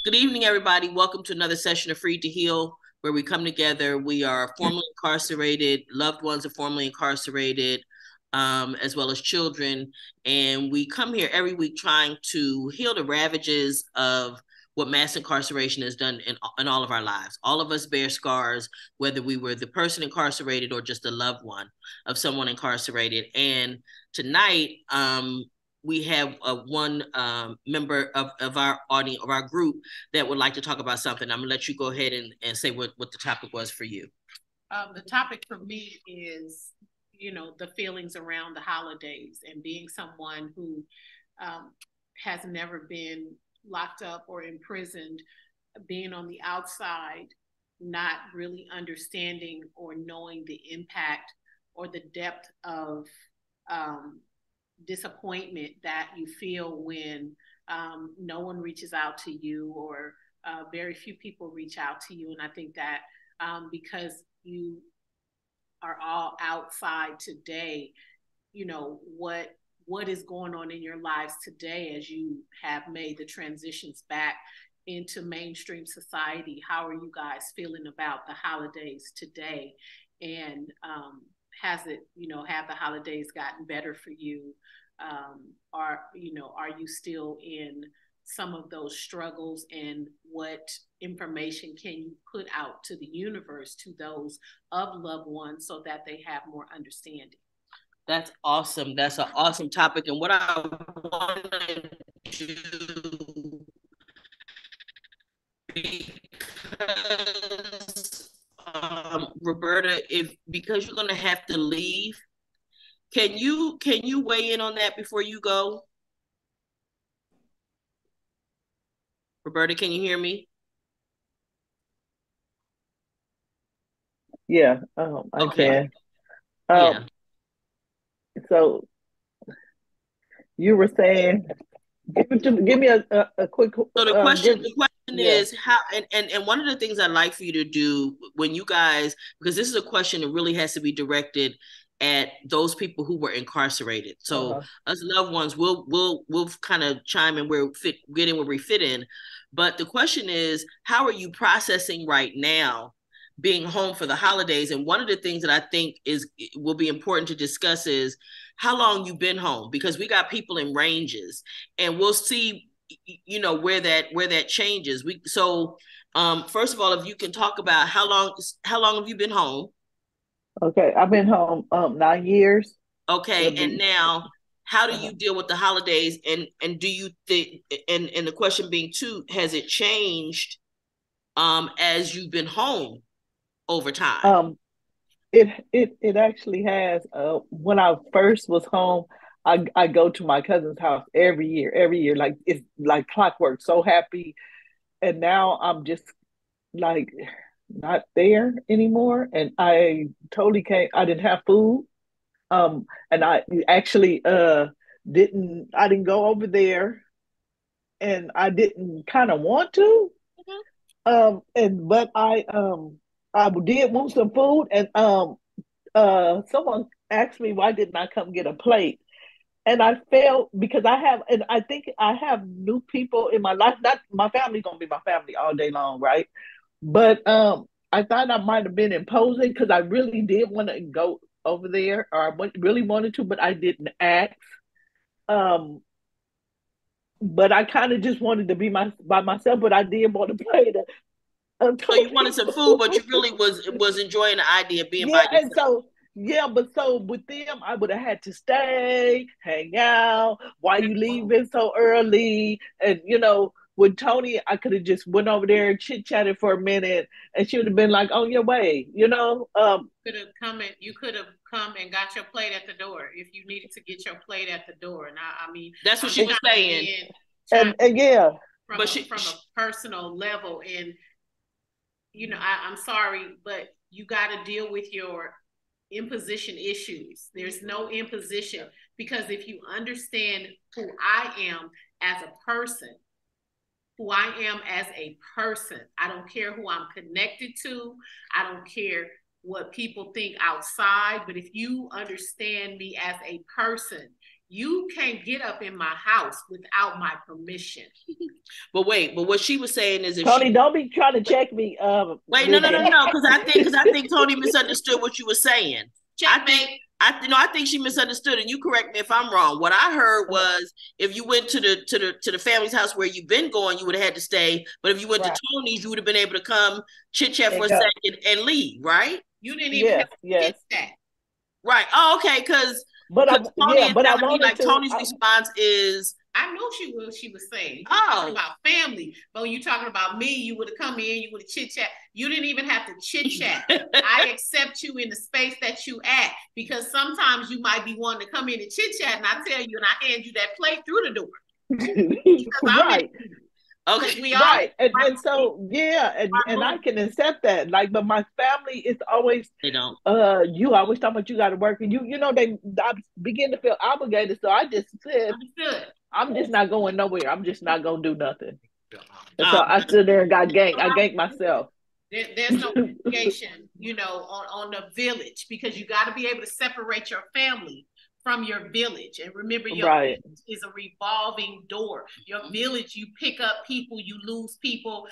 Good evening, everybody. Welcome to another session of Free to Heal, where we come together. We are formerly incarcerated, loved ones of formerly incarcerated, as well as children. And we come here every week trying to heal the ravages of what mass incarceration has done in all of our lives. All of us bear scars, whether we were the person incarcerated or just a loved one of someone incarcerated. And tonight, we have one member of our audience, of our group, that would like to talk about something. I'm gonna let you go ahead and say what the topic was for you. The topic for me is, the feelings around the holidays and being someone who has never been locked up or imprisoned, being on the outside, not really understanding or knowing the impact or the depth of disappointment that you feel when no one reaches out to you, or very few people reach out to you. And I think that because you are all outside today, what is going on in your lives today as you have made the transitions back into mainstream society. How are you guys feeling about the holidays today? And has it, have the holidays gotten better for you? Are you still in some of those struggles, and what information can you put out to the universe, to those of loved ones, so that they have more understanding? That's awesome. That's an awesome topic. And what I want to do, because Roberta, if because you're gonna have to leave, can you weigh in on that before you go? Roberta, can you hear me? Yeah, I Okay. can. Yeah. Um, so you were saying, give me a quick So the give. question Yeah. is how, and one of the things I'd like for you to do when you guys, because this is a question that really has to be directed at those people who were incarcerated. So Uh-huh. us loved ones, we'll kind of chime in where get in where we fit in. But the question is, how are you processing right now being home for the holidays? And one of the things that I think is will be important to discuss is how long you've been home, because we got people in ranges, and we'll see where that changes. First of all, if you can talk about how long have you been home? Okay, I've been home 9 years. Okay, It'll and be. now how do Uh-huh. you deal with the holidays, and do you think, and the question being too, has it changed as you've been home over time? Um, it actually has. When I first was home, I go to my cousin's house every year, like it's like clockwork. So happy, and now I'm just like not there anymore, and I totally can't. I didn't have food. And I actually didn't go over there, and I didn't kind of want to. And but I did want some food, and someone asked me why didn't I come get a plate. And I felt, because I have, and I think I have new people in my life. Not my family gonna be my family all day long, right? But I thought I might have been imposing, because I really did want to go over there, or really wanted to, but I didn't ask. Um, but I kind of just wanted to be by myself, but I did want to play So you wanted some food, but you the really was enjoying the idea of being Yeah, by and yourself. so yeah, but so with them, I would have had to stay, hang out. Why you leaving so early? And with Tony, I could have just went over there and chit chatted for a minute, and she would have been like, "On your way," You could have come and got your plate at the door if you needed to get your plate at the door. And I mean, That's what I'm she was saying. trying and yeah, from But from a personal level. And I'm sorry, but you got to deal with your imposition issues. There's no imposition, because if you understand who I am as a person, I don't care who I'm connected to. I don't care what people think outside. But if you understand me as a person, You can't get up in my house without my permission. But wait, but what she was saying is if Tony, she don't be trying to check me. wait, no, Vivian. because I think Tony misunderstood what you were saying. Checkmate. I think she misunderstood, and you correct me if I'm wrong. What I heard was if you went to the family's house where you've been going, you would have had to stay. But if you went to Tony's, you would have been able to come chit chat for a second and leave, right? You didn't even have to chit chat. Right. Oh, okay. Because Tony is telling me like Tony's response is. I knew she was saying. Talking about family, but when you're talking about me, you would have come in, you would have chit chat. You didn't even have to chit chat. I accept you in the space that you at, because sometimes you might be wanting to come in and chit chat, and I tell you, and I hand you that plate through the door. Right. Okay. We right. And so and I can accept that. Like, but my family is always they don't. You always talking about you got to work, and I begin to feel obligated. So I just said, I'm just not going nowhere. I'm just not gonna do nothing. And so I stood there and got ganked. I ganked myself. There's no obligation, on the village, because you got to be able to separate your family from your village. And remember, your village is a revolving door. Your village, you pick up people, you lose people,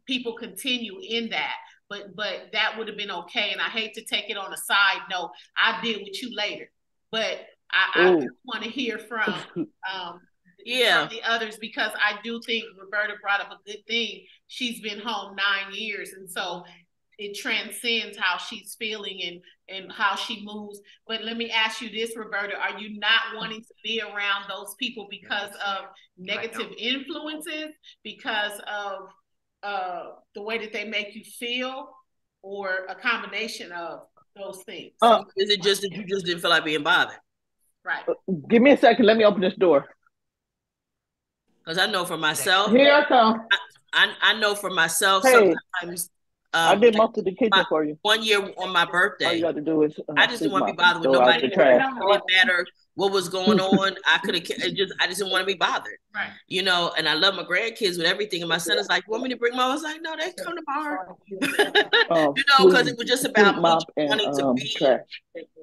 people continue in that. But that would have been okay. And I hate to take it on a side note. I'll deal with you later. But I want to hear from from the others, because I do think Roberta brought up a good thing. She's been home 9 years, and so it transcends how she's feeling and how she moves. But let me ask you this, Roberta, are you not wanting to be around those people because of negative influences, because of the way that they make you feel, or a combination of those things? Is it just that you just didn't feel like being bothered? Right. Give me a second. Let me open this door. Because I know for myself. Here I come. I know for myself, hey, sometimes. I did most of the kitchen for you. 1 year on my birthday. All you got to do is. I just didn't want to be bothered with nobody. It didn't matter what was going on. I just didn't want to be bothered. Right. And I love my grandkids with everything. And my son is like, "You want me to bring mom?" I was like, "No, they come tomorrow." Because it was just about me wanting to be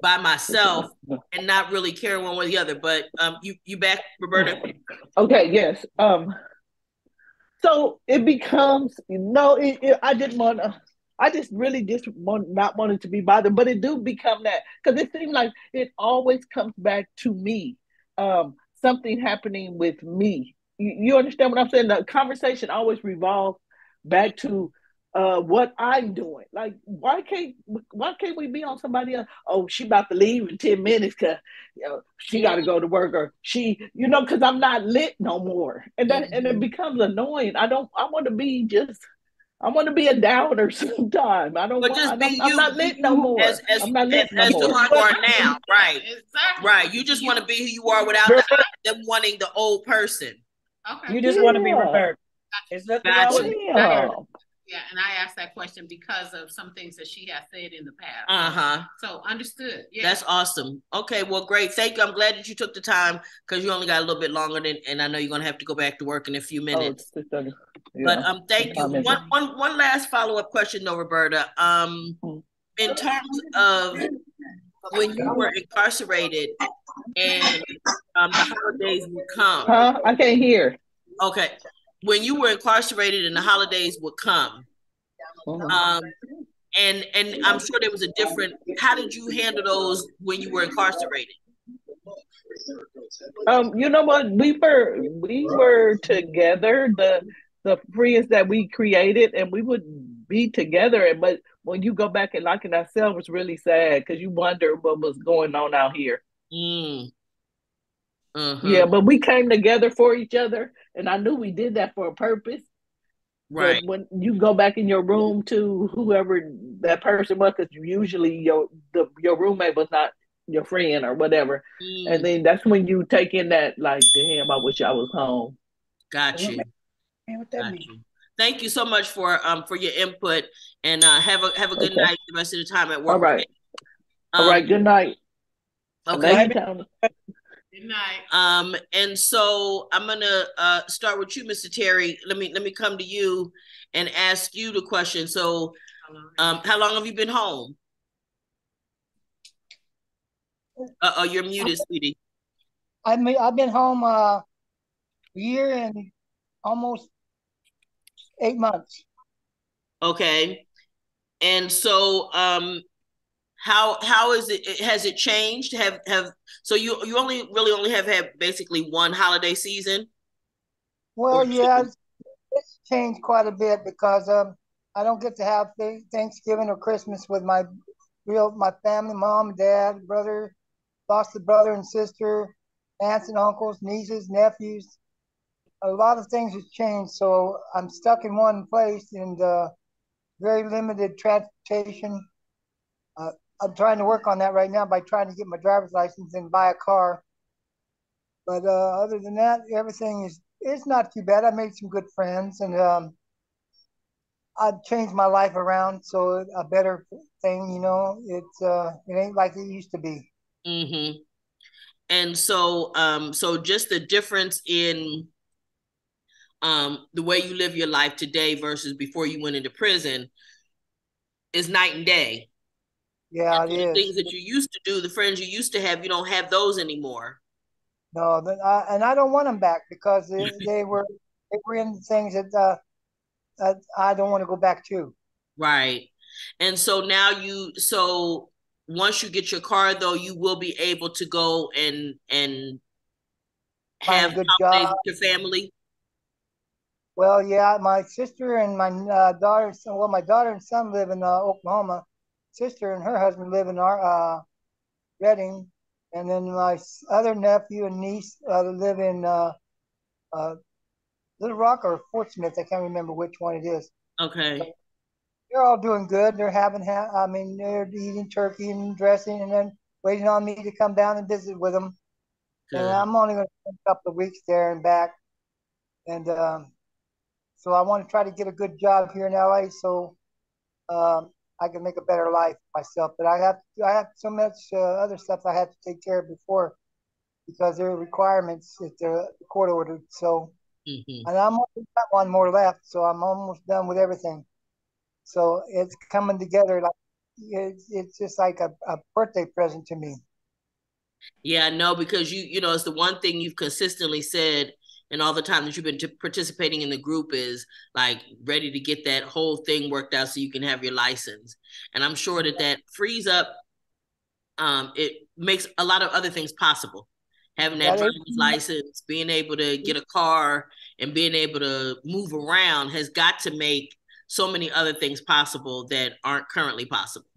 by myself and not really caring one way or the other. But you back, Roberta? Okay. Yes. So it becomes I just really not wanting to be bothered, but it do become that, because it seems like it always comes back to me. Something happening with me. You understand what I'm saying? The conversation always revolves back to what I'm doing. Like, why can't we be on somebody else? Oh, she about to leave in 10 minutes because she got to go to work, or she, because I'm not lit no more, and it becomes annoying. I want to be a downer sometime. I'm not lit no more. I'm not lit no more. As you are now, right? Exactly. Right. You just want to be who you are without them wanting the old person. Okay. You just want to be Roberta. It's nothing wrong with Yeah, and I asked that question because of some things that she has said in the past. So understood. Yeah. That's awesome. Okay, well, great. Thank you. I'm glad that you took the time, because you only got a little bit longer and I know you're gonna have to go back to work in a few minutes. But thank you. One last follow-up question though, Roberta. In terms of when you were incarcerated and the holidays would come. I can't hear. Okay. When you were incarcerated and the holidays would come, and I'm sure there was a different. How did you handle those when you were incarcerated? You know what? We were together. The friends that we created, and we would be together. But when you go back and lock in ourselves, it's really sad, because you wonder what was going on out here. Yeah, but we came together for each other, and I knew we did that for a purpose. Right. But when you go back in your room to whoever that person was, because usually your roommate was not your friend or whatever, and then that's when you take in that, like, damn, I wish I was home. Got you. Thank you so much for your input, and have a good night the rest of the time at work. All right. All right. Good night. Okay. Good night. And so I'm gonna start with you, Mr. Terry. Let me come to you and ask you the question. So, how long have you been home? You're muted, sweetie. I've been home a year and almost 8 months. Okay. And so how is it, has it changed? Have so you only have had basically one holiday season or Well, yeah, two? it's changed quite a bit because I don't get to have Thanksgiving or Christmas with my family, mom, dad, brother, lost a brother and sister, aunts and uncles, nieces, nephews. A lot of things have changed, so I'm stuck in one place and very limited transportation. Uh, I'm trying to work on that right now by trying to get my driver's license and buy a car. But other than that, everything is it's not too bad. I made some good friends, and I've changed my life around so a better thing. It ain't like it used to be. Mm-hmm. And so so just the difference in the way you live your life today versus before you went into prison is night and day. And Yeah, it so the is. things that you used to do, the friends you used to have, you don't have those anymore. No, and I don't want them back because they were in things that I don't want to go back to. Right. And so now so once you get your car though, you will be able to go and Find a have good holidays job. with your family. Well, yeah, my sister and my my daughter and son live in Oklahoma. Sister and her husband live in our Redding, and then my other nephew and niece live in uh, Little Rock or Fort Smith. I can't remember which one it is. But Okay. they're all doing good. I mean, they're eating turkey and dressing, and then waiting on me to come down and visit with them. And Good. I'm only going to spend a couple of weeks there and back. And so I want to try to get a good job here in LA so I can make a better life myself. But I have so much other stuff I have to take care of before because there are requirements that the court ordered. So, Mm-hmm. and I'm only got one more left, so I'm almost done with everything. So it's coming together like it's just like a birthday present to me. Yeah, no, because you know, it's the one thing you've consistently said and all the time that you've been participating in the group is like ready to get that whole thing worked out so you can have your license. And I'm sure that that frees up, it makes a lot of other things possible. Having that That driver's license, being able to get a car, and being able to move around has got to make so many other things possible that aren't currently possible.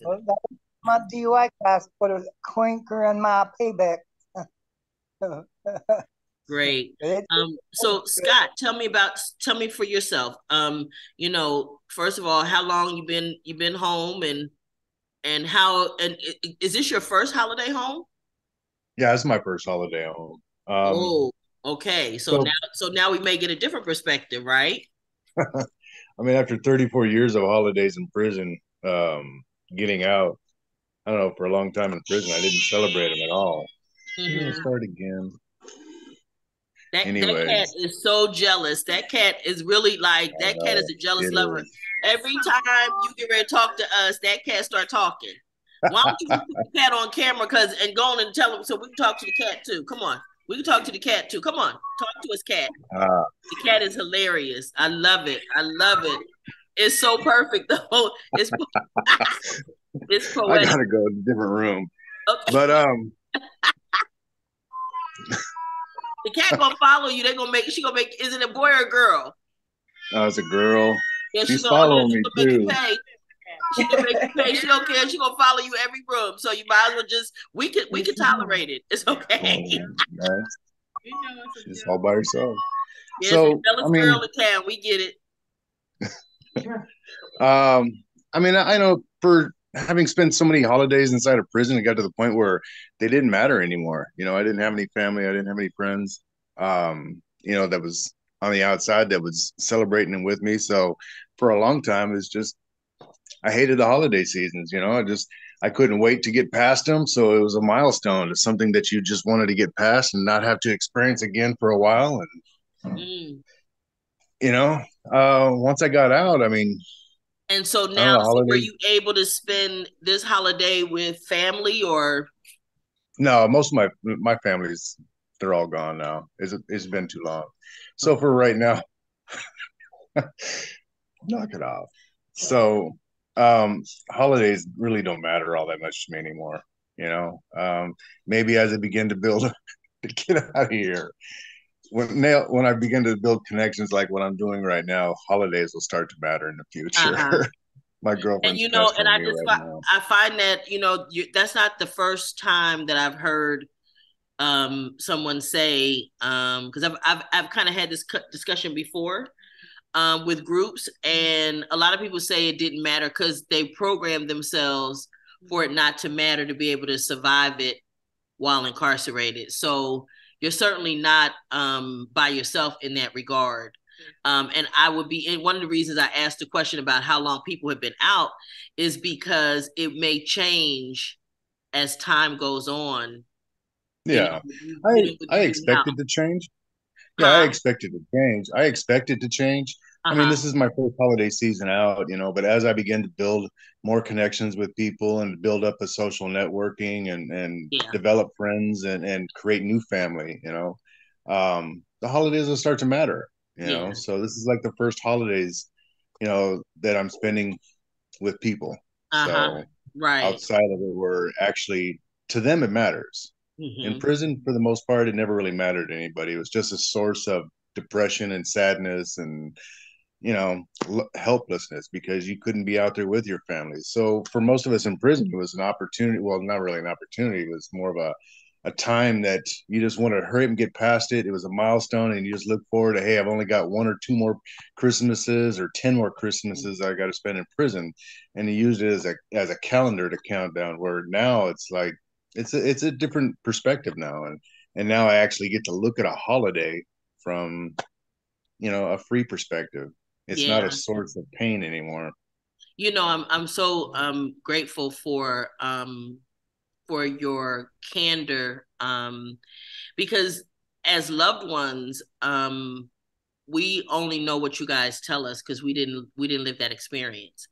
that my DUI class put a clinker on my payback. Great. it, So Scott, tell me for yourself. You know, first of all, how long you been home and how and is this your first holiday home? Yeah, it's my first holiday home. Oh, okay. So So now we may get a different perspective, right? I mean, after 34 years of holidays in prison, getting out, I don't know, for a long time in prison, I didn't celebrate them at all. I'm gonna Mm-hmm. start again. That cat Anyways, is so jealous. That cat is really like I that cat is know a jealous it lover. is. Every time you get ready to talk to us, that cat start talking. Why don't you put the cat on camera and go on and tell him so we can talk to the cat too? Come on. We can talk to the cat too. Come on. Talk to us, cat. Uh, The cat is hilarious. I love it. I love it. It's so perfect though. It's it's I poetic. gotta go to a different room. Okay. But The cat gonna follow you. She gonna make is it a boy or a girl? as a girl, Yeah, she's yeah, following she me gonna make you too. pay. She gonna make you pay. She don't care. She gonna follow you every room. So you might as well just we can tolerate it. It's okay. Oh, nice. You know it's a She's all joke. by herself. There's a So, I jealous girl mean, in town. We get it. Um, I mean, I know for having spent so many holidays inside of prison, it got to the point where they didn't matter anymore. I didn't have any family, I didn't have any friends, that was on the outside that was celebrating and with me. So for a long time, it's just I hated the holiday seasons. I couldn't wait to get past them. So it was a milestone. It's something that you just wanted to get past and not have to experience again for a while. And Mm. you know, once I got out, I mean, And so I don't now, know, so were holidays. you able to spend this holiday with family or? No, most of my family's they're all gone now. It's been too long. So Okay. for right now, knock it off. So holidays really don't matter all that much to me anymore. You know, maybe as I begin to build to get out of here, when I begin to build connections like what I'm doing right now, holidays will start to matter in the future. Uh-huh. My And girlfriend's and pestering I me just right now. I find that that's not the first time that I've heard someone say because I've kind of had this discussion before with groups, and a lot of people say it didn't matter because they programmed themselves for it not to matter to be able to survive it while incarcerated. So you're certainly not by yourself in that regard. And I would be, and one of the reasons I asked the question about how long people have been out is because it may change as time goes on. Yeah, With I you being expect out, it to change. Yeah, I huh? expect it to change. I expect it to change. Uh I mean, huh. this is my first holiday season out, but as I begin to build more connections with people and build up a social networking and Yeah. develop friends and create new family, the holidays will start to matter, Yeah. So this is like the first holidays, that I'm spending with people. Uh huh. So Right. outside of it, where actually to them it matters. In Mm-hmm. prison, for the most part, it never really mattered to anybody. It was just a source of depression and sadness and helplessness because you couldn't be out there with your family. So for most of us in prison, it was an opportunity. Well, not really an opportunity. It was more of a time that you just wanted to hurry up and get past it. It was a milestone, and you just look forward to, hey, I've only got one or two more Christmases or 10 more Christmases I got to spend in prison, and you used it as a calendar to count down. Where now it's like it's a different perspective now, and now I actually get to look at a holiday from a free perspective. It's not a Yeah. source of pain anymore. I'm so grateful for your candor because as loved ones we only know what you guys tell us because we didn't live that experience.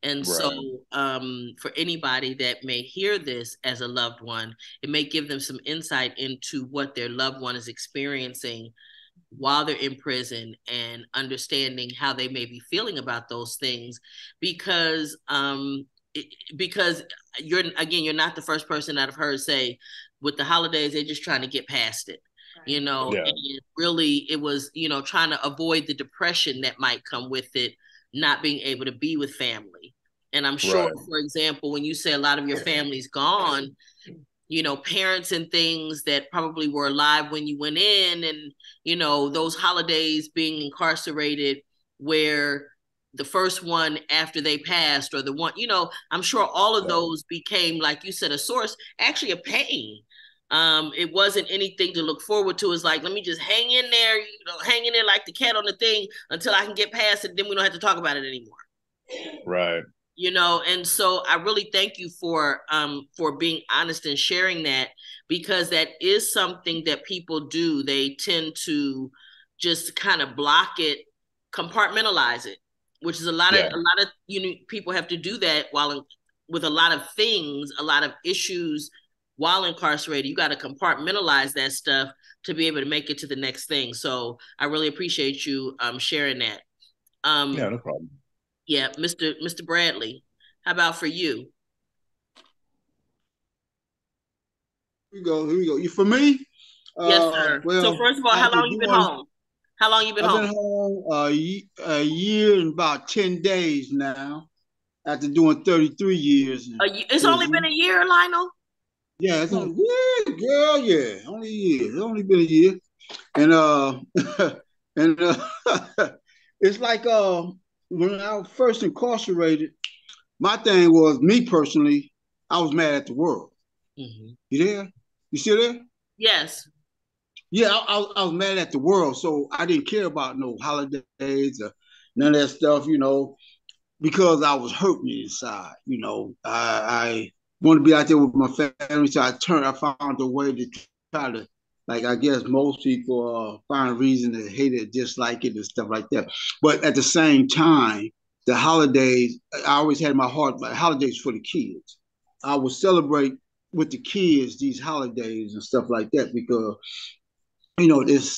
And so Right. for anybody that may hear this as a loved one, it may give them some insight into what their loved one is experiencing while they're in prison and understanding how they may be feeling about those things because because you're not the first person that I've heard say with the holidays they're just trying to get past it, Yeah. and really it was trying to avoid the depression that might come with it, not being able to be with family. And I'm sure, Right. for example, when you say a lot of your family's gone, parents and things that probably were alive when you went in, and those holidays being incarcerated where the first one after they passed or the one, I'm sure all of Yeah. those became, like you said, a source actually of pain. It wasn't anything to look forward to. It's like, let me just hang in there, hang in there like the cat on the thing until I can get past it, then we don't have to talk about it anymore. Right. And so I really thank you for being honest and sharing that, because that is something that people do. They tend to just kind of block it, compartmentalize it, which is Yeah. a lot of people have to do that with a lot of things, a lot of issues while incarcerated. You got to compartmentalize that stuff to be able to make it to the next thing. So I really appreciate you sharing that. Yeah. um No problem. yeah, Mr. Bradley, how about for you? Here we go. Here we go. You for me? Yes, sir. So Well, first of all, how after long you been doing, home? How long you been I've home? been home a year and about 10 days now. After doing 33 years in It's only been a prison. year, Lionel. Yeah, it's only yeah, girl, yeah, only a year. It's only been a year, and and it's like when I was first incarcerated, my thing was me personally, I was mad at the world. Mm-hmm. You there? You still there? Yes. Yeah, I was mad at the world, so I didn't care about no holidays or none of that stuff, because I was hurting inside. I want to be out there with my family, so I found a way to try to, like I guess most people find a reason to hate it, dislike it, and stuff like that. But at the same time, the holidays, I always had in my heart, like holidays for the kids. I would celebrate with the kids these holidays and stuff like that because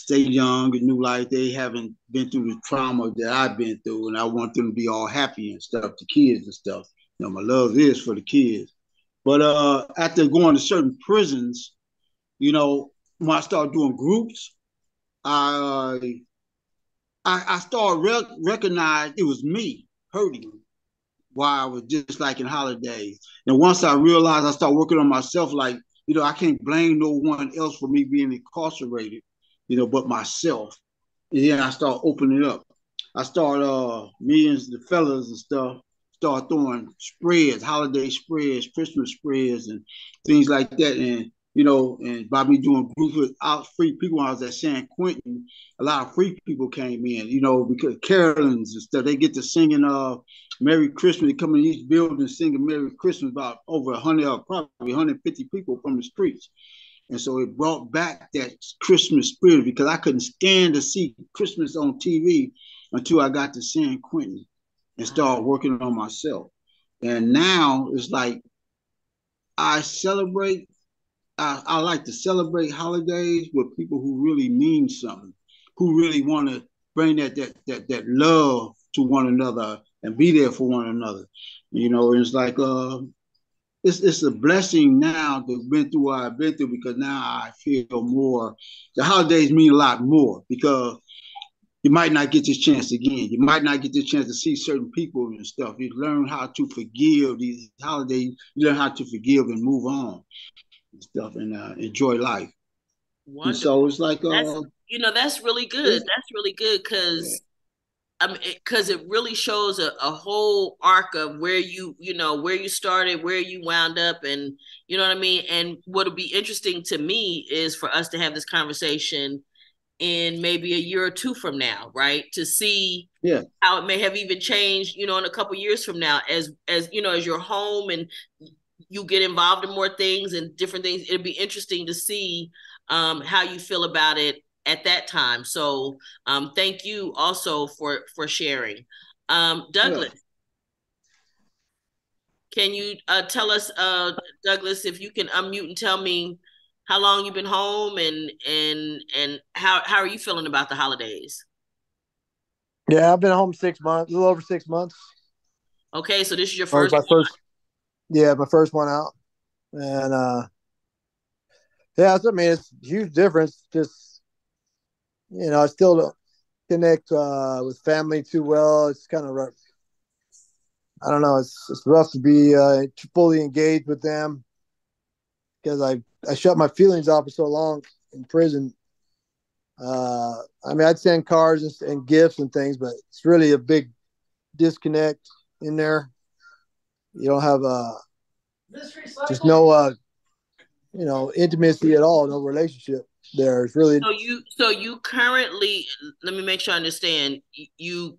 they young and new life. They haven't been through the trauma that I've been through, and I want them to be all happy and stuff. The kids and stuff. My love is for the kids. But after going to certain prisons, when I started doing groups, I I started recognize it was me hurting while I was just like in holidays. And once I realized, I started working on myself. Like, I can't blame no one else for me being incarcerated, but myself. And then I start opening up. I start me and the fellas and stuff start throwing spreads, holiday spreads, Christmas spreads, and things like that. And and by me doing groups with out free people, when I was at San Quentin, a lot of free people came in, because carolings and stuff. They get to singing Merry Christmas. They come in each building singing Merry Christmas, about over 100, probably 150 people from the streets. And so it brought back that Christmas spirit because I couldn't stand to see Christmas on TV until I got to San Quentin and started working on myself. And now it's like I celebrate, I like to celebrate holidays with people who really mean something, who really want to bring that love to one another and be there for one another. It's like it's a blessing now to have been through what I've been through because now I feel more. The holidays mean a lot more because you might not get this chance again. You might not get this chance to see certain people and stuff. You learn how to forgive these holidays. You learn how to forgive and move on and stuff and enjoy life. Wonderful. And so it's like that's really good. That's really good because because it really shows a whole arc of where where you started, where you wound up, and you know what I mean. And what'll be interesting to me is for us to have this conversation in maybe a year or two from now, right? To see how it may have even changed, in a couple of years from now, as as you're home and you get involved in more things and different things. It'd be interesting to see how you feel about it at that time. So thank you also for sharing. Douglas, can you tell us, Douglas, if you can unmute and tell me how long you've been home and how are you feeling about the holidays? Yeah, I've been home 6 months, a little over 6 months. Okay, so this is your first my first one out. And I mean, it's a huge difference. Just, I still don't connect with family too well. It's kind of rough. I don't know. It's rough to be fully engaged with them because I shut my feelings off for so long in prison. I mean, I'd send cards and gifts and things, but it's really a big disconnect in there. You don't have just no intimacy at all, no relationship there. It's really so you currently, let me make sure I understand. You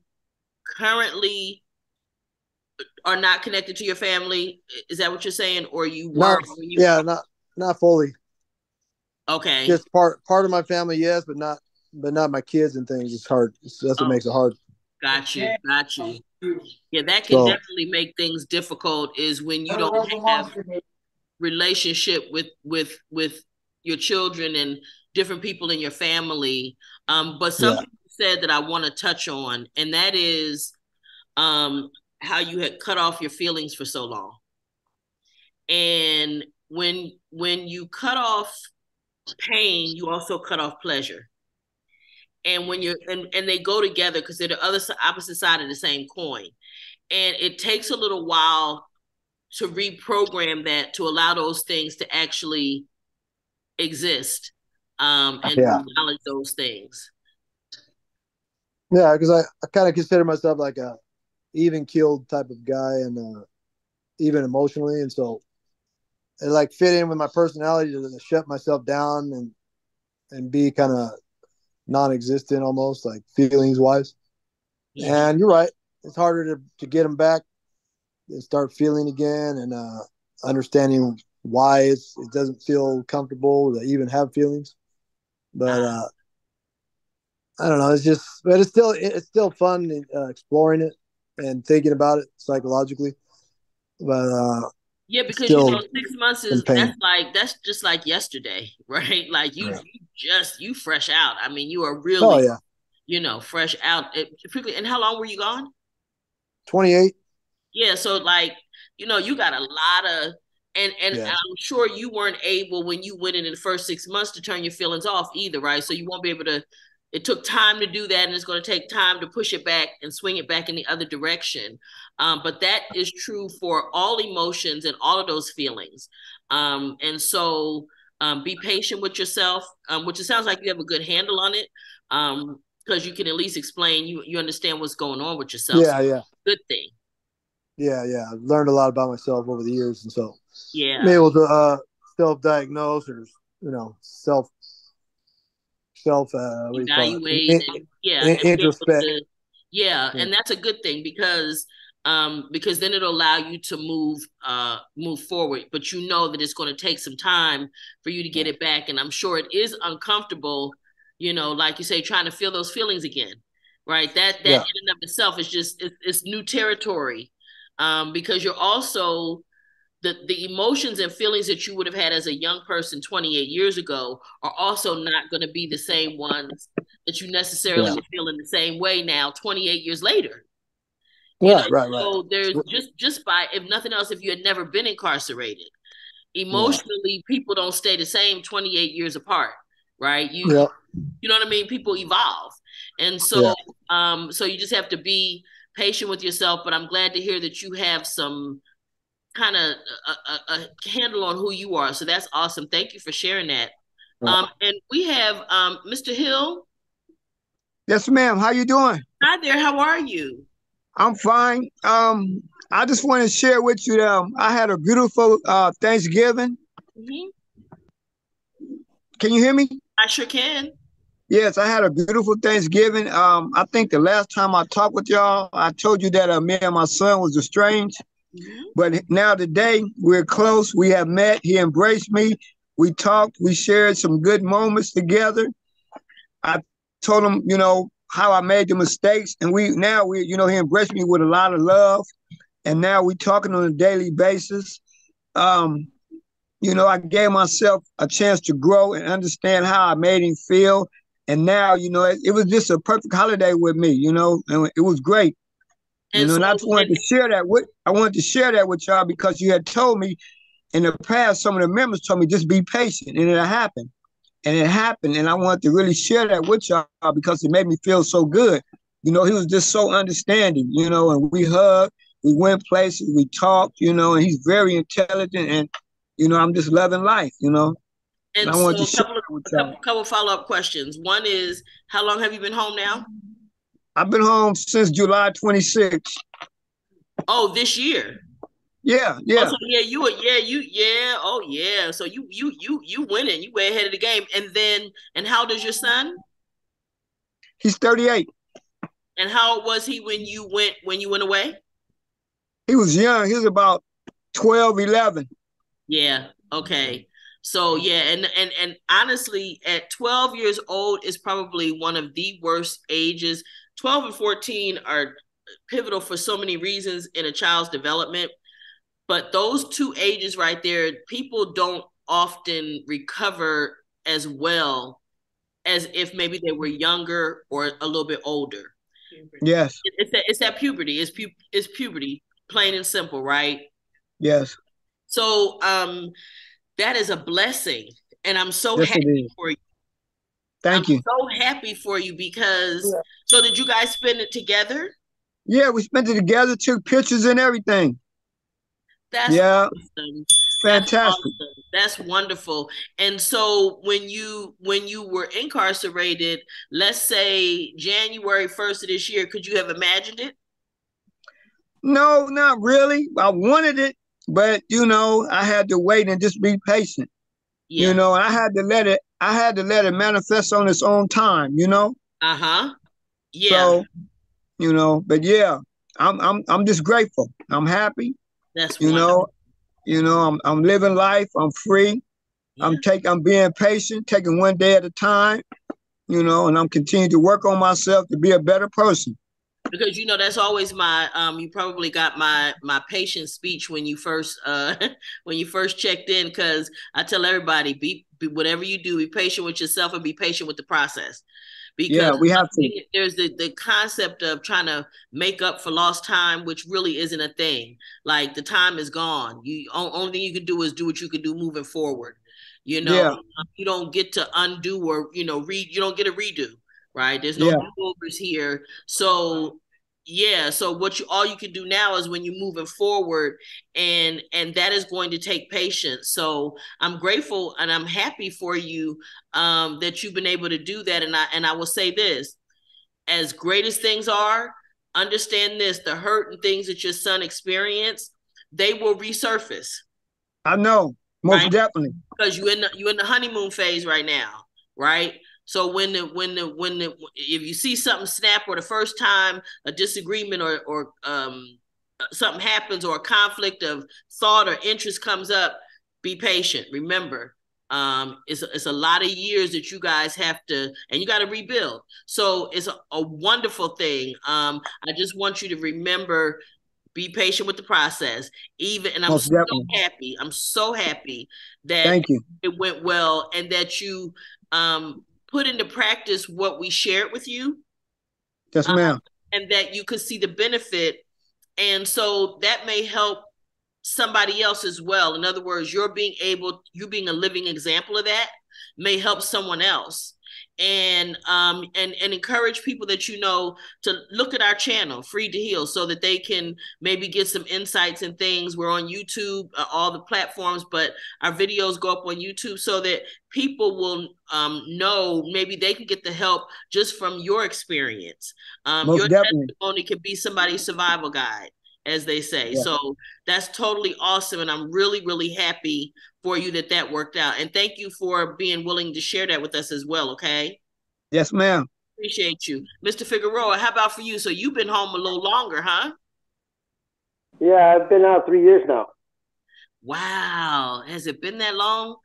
currently are not connected to your family. Is that what you're saying? Or you were not fully. Okay. Just part of my family, yes, but not my kids and things. It's hard. That's what makes it hard. Got you. Yeah, that can definitely make things difficult is when you don't have relationship with your children and different people in your family. But something you said that I want to touch on, and that is how you had cut off your feelings for so long. And when you cut off pain, you also cut off pleasure. And when you're and they go together because they're the opposite side of the same coin. And it takes a little while to reprogram that to allow those things to actually exist and acknowledge those things. Yeah, because I kind of consider myself like a even keeled type of guy and even emotionally, and so it like fit in with my personality to shut myself down and be kind of non-existent almost, like feelings wise. And you're right, it's harder to get them back and start feeling again and understanding why it doesn't feel comfortable to even have feelings. But I don't know, but it's still fun exploring it and thinking about it psychologically. But Yeah, because you know, still 6 months in is pain. that's just like yesterday, right? Like Yeah. you fresh out. I mean, you are Oh really, yeah. you know, fresh out. And how long were you gone? 28. Yeah, so like, you know, you got a lot of and Yeah. I'm sure you weren't able when you went in the first 6 months to turn your feelings off either, right? So you won't be able to it took time to do that, and it's going to take time to push it back and swing it back in the other direction. But that is true for all emotions and all of those feelings. And so be patient with yourself, which it sounds like you have a good handle on it, because you can at least explain you understand what's going on with yourself. So Yeah. Yeah. good thing. Yeah. Yeah. I've learned a lot about myself over the years, and so I'm Yeah. able to self-diagnose or self what do you call Evaluate it? and yeah, and be able Introspect. to yeah, Yeah. and that's a good thing because then it'll allow you to move forward, but you know that it's going to take some time for you to get it back, and I'm sure it is uncomfortable, you know, like you say, trying to feel those feelings again, right? That Yeah. in and of itself is just it's new territory, because you're also the emotions and feelings that you would have had as a young person 28 years ago are also not going to be the same ones that you necessarily Yeah. would feel in the same way now 28 years later, you know. Right. Right. Right. So there's just by if nothing else, if you had never been incarcerated Yeah. emotionally, people don't stay the same 28 years apart, right? Yeah. You know what I mean, people evolve, and Yeah. so you just have to be patient with yourself, but I'm glad to hear that you have some kind of a handle on who you are. So that's awesome. Thank you for sharing that. Right. And we have Mr. Hill. Yes, ma'am. How you doing? Hi there. How are you? I'm fine. I just want to share with you. I had a beautiful Thanksgiving. Hmm. Can you hear me? I sure can. Yes, I had a beautiful Thanksgiving. I think the last time I talked with y'all, I told you that me and my son was estranged. Hmm. But now today we're close. We have met. He embraced me. We talked. We shared some good moments together. I told him, how I made the mistakes, and he embraced me with a lot of love. And now we talking on a daily basis. Um, I gave myself a chance to grow and understand how I made him feel. And now, it was just a perfect holiday with me, and it was great. And so, And I just wanted to share that with y'all because you had told me in the past, some of the members told me just be patient, and it'll happen. And it happened, and I wanted to really share that with y'all because it made me feel so good. He was just so understanding, and we hugged, we went places, we talked, and he's very intelligent, and I'm just loving life, and and I wanted to so share that with y'all. a couple follow-up questions. One is, how long have you been home now? I've been home since July 26th. Oh, this year. Yeah, Oh, yeah. so oh yeah. So you winning. You way ahead of the game. And how old is your son? He's 38. And how old was he when you went away? He was young. He was about 12, 11. Yeah. Okay. So yeah, and honestly, at 12 years old is probably one of the worst ages. 12 and 14 are pivotal for so many reasons in a child's development. But those two ages right there, people don't often recover as well as if maybe they were younger or a little bit older. Yes. It's that puberty. It's puberty, plain and simple, right? Yes. So that is a blessing, and I'm so Yes, it happy is. for you. I'm Thank you. so happy for you because. Yeah. So did you guys spend it together? Yeah, we spent it together, took pictures and everything. That's Yeah, awesome. That's fantastic. awesome. That's wonderful. And so when you were incarcerated, let's say January 1st of this year, could you have imagined it? No, not really. I wanted it, but I had to wait and just be patient. Yeah. I had to let it manifest on its own time. Uh-huh. Yeah. So, but yeah, I'm just grateful. I'm happy. That's You wonderful. know, I'm living life. I'm free. Yeah. I'm being patient, taking one day at a time, and I'm continuing to work on myself to be a better person. because you know that's always my you probably got my patient speech when you first when you first checked in, because I tell everybody be whatever you do, be patient with yourself and be patient with the process, because Yeah, we have to. there's the concept of trying to make up for lost time, which really isn't a thing. Like the time is gone. You only thing you can do is do what you can do moving forward. You know, Yeah, you don't get to undo or you don't get a redo, right? There's no yeah, do-overs here. So yeah, so what you all you can do now is when you're moving forward, and that is going to take patience. So I'm grateful and I'm happy for you that you've been able to do that. And I will say this: as great as things are, understand this: the hurt and things that your son experienced, they will resurface, I know, most right? definitely. Because you in the honeymoon phase right now, right? So when the if you see something snap, or the first time a disagreement or something happens, or a conflict of thought or interest comes up, be patient. Remember, it's a lot of years that you guys have to, and you got to rebuild. So it's a wonderful thing. I just want you to remember, be patient with the process. Even, and Most definitely. I'm so happy that Thank you. it went well, and that you put into practice what we shared with you, Yes, um, ma'am. and that you could see the benefit. And so that may help somebody else as well. In other words, you being a living example of that may help someone else. And encourage people that you know to look at our channel, Free to Heal, so that they can maybe get some insights and things. We're on YouTube, all the platforms, but our videos go up on YouTube so that people will know, maybe they can get the help just from your experience. Your Most definitely. testimony can be somebody's survival guide, as they say. Yeah. So that's totally awesome. And I'm really, really happy for you that worked out. And thank you for being willing to share that with us as well. Okay. Yes, ma'am. Appreciate you. Mr. Figueroa, how about for you? So you've been home a little longer, huh? Yeah, I've been out 3 years now. Wow. Has it been that long?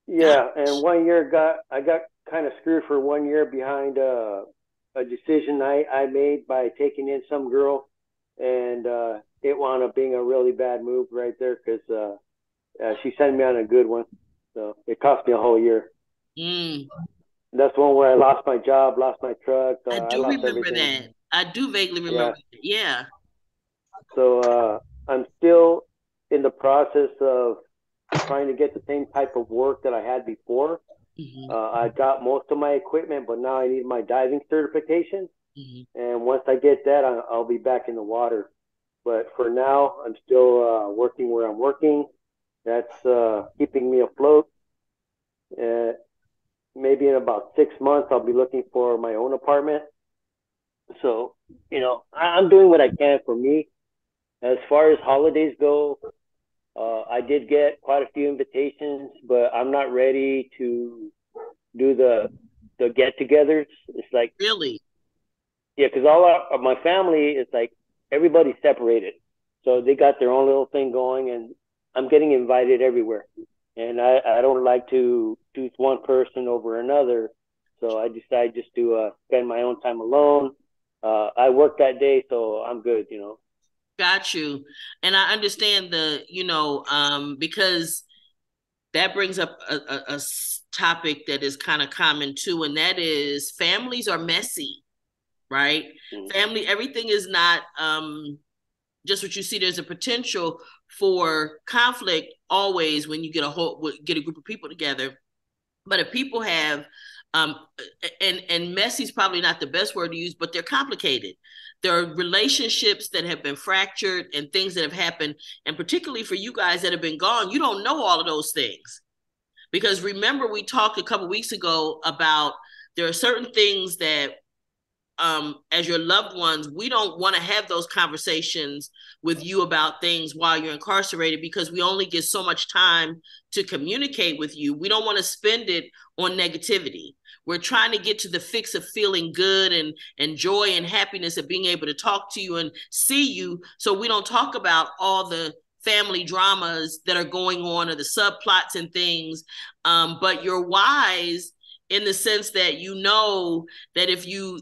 God. Yeah, and 1 year I got kind of screwed for 1 year behind a decision I made by taking in some girl, and it wound up being a really bad move right there because she sent me on a good one, so it cost me a whole year. Mm, That's one where I lost my job, lost my truck, I I do lost remember everything. that. I do vaguely Yeah, remember that. Yeah. so I'm still in the process of trying to get the same type of work that I had before. Hmm. I got most of my equipment, but now I need my diving certification. Hmm. And once I get that, I'll be back in the water. But for now, I'm still working where I'm working. That's keeping me afloat. Uh, Maybe in about 6 months, I'll be looking for my own apartment. So, I'm doing what I can for me. As far as holidays go, I did get quite a few invitations, but I'm not ready to do the get-togethers. It's like, Really? yeah, because my family is like everybody's separated, so they got their own little thing going, and I'm getting invited everywhere, and I don't like to choose one person over another, so I decide just to spend my own time alone. I work that day, so I'm good. Got you. And I understand because that brings up a topic that is kind of common too, and that is families are messy, right? Mm. Family, everything is not just what you see. There's a potential for conflict always when you get a group of people together. But if people have um and messy is probably not the best word to use, but they're complicated. There are relationships that have been fractured and things that have happened, and particularly for you guys that have been gone, you don't know all of those things. Because remember, we talked a couple weeks ago about there are certain things that, as your loved ones, we don't want to have those conversations with you about things while you're incarcerated, because we only get so much time to communicate with you. We don't want to spend it on negativity. We're trying to get to the fix of feeling good and joy and happiness of being able to talk to you and see you. So we don't talk about all the family dramas that are going on, or the subplots and things. But you're wise in the sense that you know that if you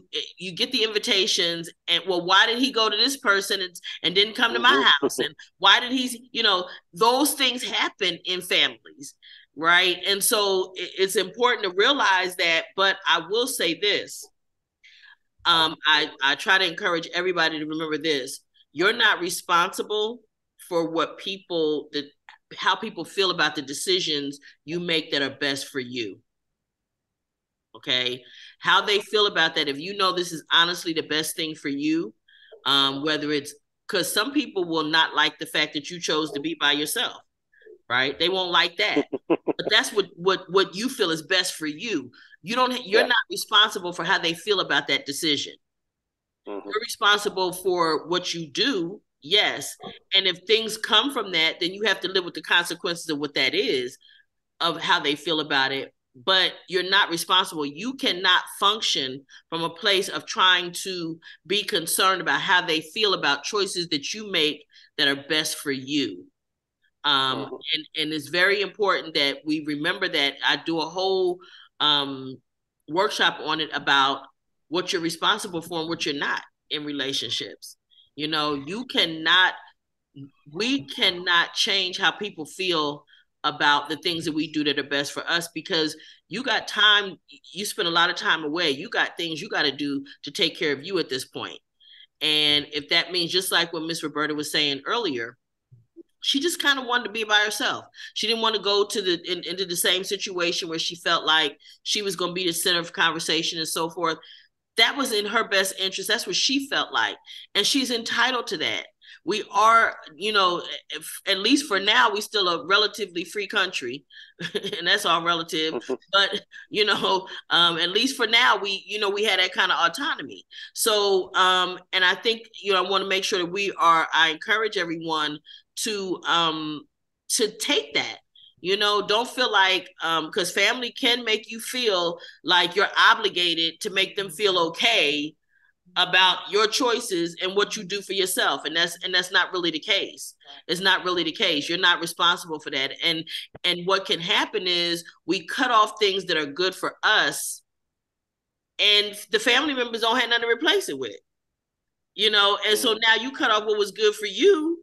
get the invitations and, well, why did he go to this person and didn't come to my house, and why did he, those things happen in families, right? And so it's important to realize that. But I will say this, I try to encourage everybody to remember this: you're not responsible for how people feel about the decisions you make that are best for you. Okay, how they feel about that, if you know this is honestly the best thing for you, whether it's, because some people will not like the fact that you chose to be by yourself, right? They won't like that, but that's what you feel is best for you. You're not responsible for how they feel about that decision. You're responsible for what you do, yes, and if things come from that, then you have to live with the consequences of what that is, of how they feel about it. But you're not responsible. You cannot function from a place of trying to be concerned about how they feel about choices that you make that are best for you. And it's very important that we remember that. I do a whole workshop on it about what you're responsible for and what you're not in relationships. We cannot change how people feel about the things that we do that are best for us, because you got time, you spend a lot of time away, you got things you got to do to take care of you at this point. And if that means, just like what Miss Roberta was saying earlier, she just kind of wanted to be by herself. She didn't want to go into the same situation where she felt like she was going to be the center of conversation and so forth. That was in her best interest. That's what she felt like. And she's entitled to that. We are, at least for now, we still a relatively free country, and that's all relative. But at least for now, we had that kind of autonomy. So, and I think I want to make sure that I encourage everyone to take that. Don't feel like, because family can make you feel like you're obligated to make them feel okay about your choices and what you do for yourself. And that's not really the case. It's not really the case. You're not responsible for that. And what can happen is we cut off things that are good for us, and the family members don't have nothing to replace it with. And so now you cut off what was good for you,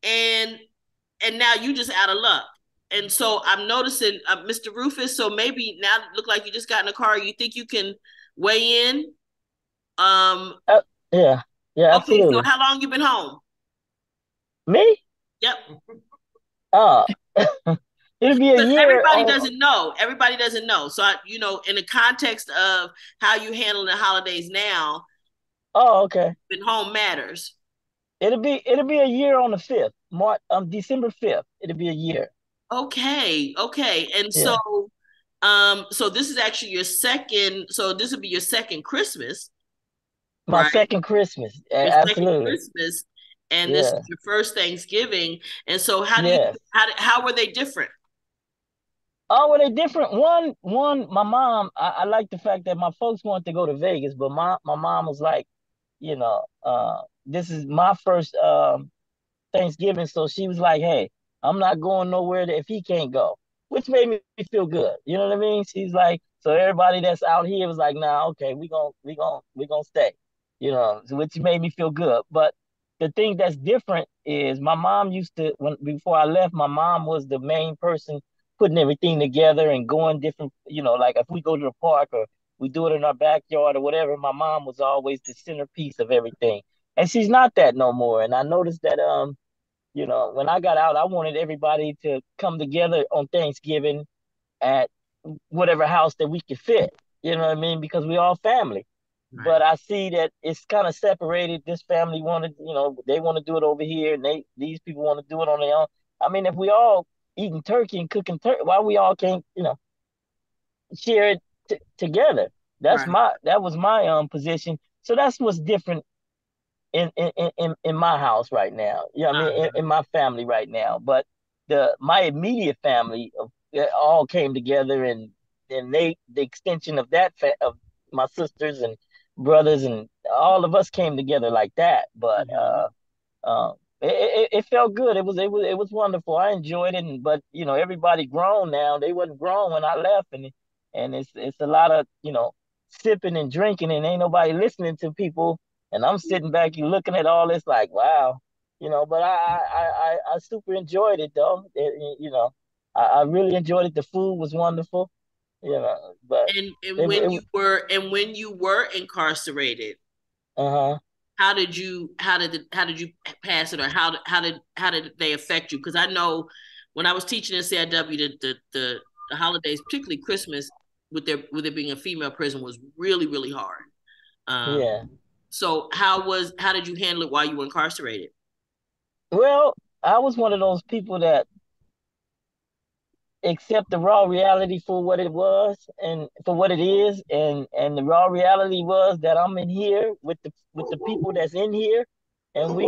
and now you just out of luck. And so I'm noticing, Mr. Rufus, so maybe now it look like you just got in a car. You think you can weigh in? Yeah, Okay, so absolutely. how long you been home? Me? Yep. Uh, it'll be a year. Everybody doesn't know. So in the context of how you handle the holidays now, Oh, okay. been home matters. It'll be a year on the 5th, December 5th. It'll be a year. Okay. And Yeah. so this is actually your second. So this will be your second Christmas, My right? second Christmas. Your Absolutely. second Christmas, and this is your first Thanksgiving. And so how were they different? Oh, were they different? One, my mom. I like the fact that my folks wanted to go to Vegas, but my mom was like, this is my first Thanksgiving, so she was like, "Hey, I'm not going nowhere if he can't go," which made me feel good. You know what I mean? She's like, so everybody that's out here was like, "Nah, okay, we gonna stay," which made me feel good. But the thing that's different is my mom used to, before I left, my mom was the main person putting everything together and going different. Like if we go to the park or we do it in our backyard or whatever, my mom was always the centerpiece of everything. And she's not that no more. And I noticed that when I got out, I wanted everybody to come together on Thanksgiving at whatever house that we could fit. You know what I mean? Because we all family. Right. But I see that it's kind of separated. This family wanted, they want to do it over here, and these people want to do it on their own. I mean, if we all eating turkey and cooking turkey, why we all can't, share it together? That was my position. So that's what's different in my house right now. I mean, in my family right now. But my immediate family all came together, and the extension of of my sisters and brothers and all of us came together like that. But it felt good. It was wonderful. I enjoyed it. But everybody grown now. They wasn't grown when I left, and and it's a lot of sipping and drinking, and ain't nobody listening to people, and I'm sitting back and looking at all this like, wow, But I super enjoyed it though. I really enjoyed it. The food was wonderful, but And it, when it you were incarcerated, uh-huh. how did you pass it, or how did they affect you? Because I know when I was teaching in CIW, the holidays, particularly Christmas, with it being a female prison, was really really hard. Um, Yeah. so how did you handle it while you were incarcerated? Well, I was one of those people that accept the raw reality for what it was and for what it is, and the raw reality was that I'm in here with the people that's in here, and we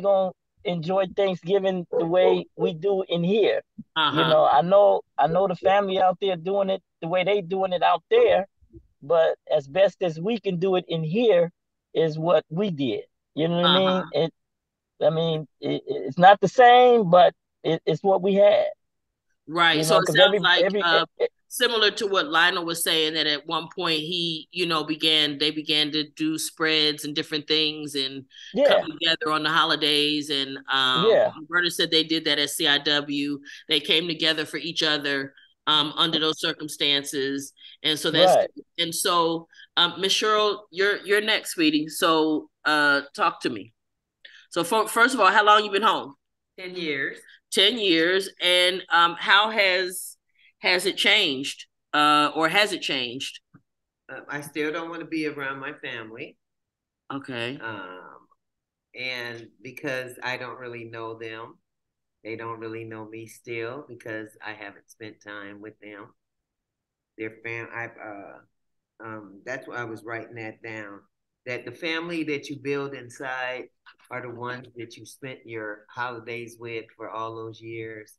gonna enjoy Thanksgiving the way we do in here. Uh-huh. I know the family out there doing it the way they doing it out there, but as best as we can do it in here is what we did. You know what I mean? Uh-huh. It's not the same, but it's what we had. Right. So it Because sounds like similar to what Lionel was saying, that at one point he, they began to do spreads and different things and come yeah, together on the holidays. And yeah, Roberta said they did that at CIW. They came together for each other under those circumstances. And so right. Miss Cheryl, you're next, sweetie. So talk to me. So first of all, how long you been home? 10 years. 10 years. And how has it changed? Or has it changed? I still don't want to be around my family. Okay. And because I don't really know them, they don't really know me still because I haven't spent time with them. That's why I was writing that down. That the family that you build inside are the ones that you spent your holidays with for all those years.